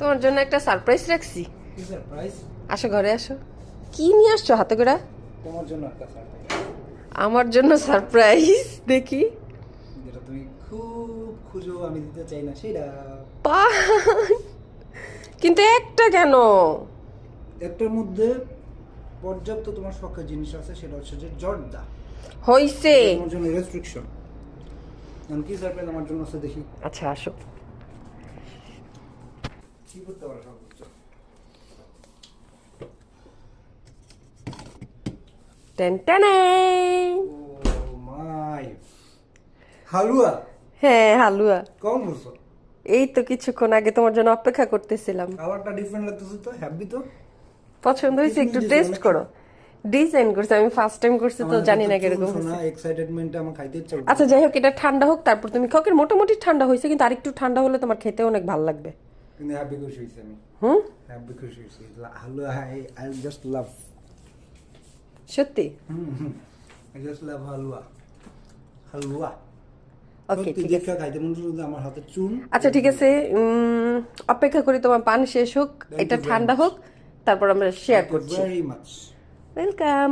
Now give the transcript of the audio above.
তোমার জন্য একটা সারপ্রাইজ রাখছি। কি সারপ্রাইজ? আসো ঘরে আসো। কি নিয়ে আসছো হাতে করে? তোমার জন্য একটা সারপ্রাইজ। আমার জন্য সারপ্রাইজ দেখি। যেটা তুমি খুব খুঁজো, আমি দিতে চাই না সেটা। পান, কিন্তু একটা কেন? একটার মধ্যে পর্যাপ্ত তোমার শখের জিনিস আছে, সেটা হচ্ছে যে জর্দা। হইছে। তোমার জন্য রেস্ট্রিকশন। এখন কি সারপ্রাইজ আমার জন্য আছে দেখি। আচ্ছা আসো। কি করতে পারো সর্বোচ্চ? টেন টেনে। ও মাই, হালুয়া। হ্যাঁ হালুয়া। কখন বলছো? এই তো কিছুক্ষণ আগে তোমার জন্য অপেক্ষা করতেছিলাম। কালারটা ডিফারেন্ট লাগতেছে তো, হ্যাপি তো? পছন্দ হয়েছে? কিসমিস একটু দিয়েছো টেস্ট অনেক। করো। ডিজাইন করছে, আমি ফার্স্ট টাইম করছি তো জানি না কিরকম শোনা হয়েছে। এক্সাইটেডমেন্ট আমার খাইতে ইচ্ছা করছে। আচ্ছা যাই হোক, এটা ঠান্ডা হোক, তারপর তুমি খাও। কি মোটামুটি ঠান্ডা হয়েছে, কিন্তু আরেকটু ঠান্ডা হলে তোমার খেতে অনেক ভালো লাগবে। কিন্তু হ্যাপি খুশি হয়েছি আমি। হুম, হ্যাপি খুশি হয়েছি। হালুয়া আই জাস্ট লাভ। সত্যি। আই জাস্ট লাভ হালুয়া। হালুয়া। ওকে সত্যি ঠিক আছে। দেখা খাইতে মন চাইছে, আমার হাতে চুন। আচ্ছা ঠিক আছে, অপেক্ষা করি তোমার পান শেষ হোক, Thank এটা you very ঠান্ডা much. হোক, তারপর আমরা শেয়ার Thank you করছি। very much. ওয়েলকাম।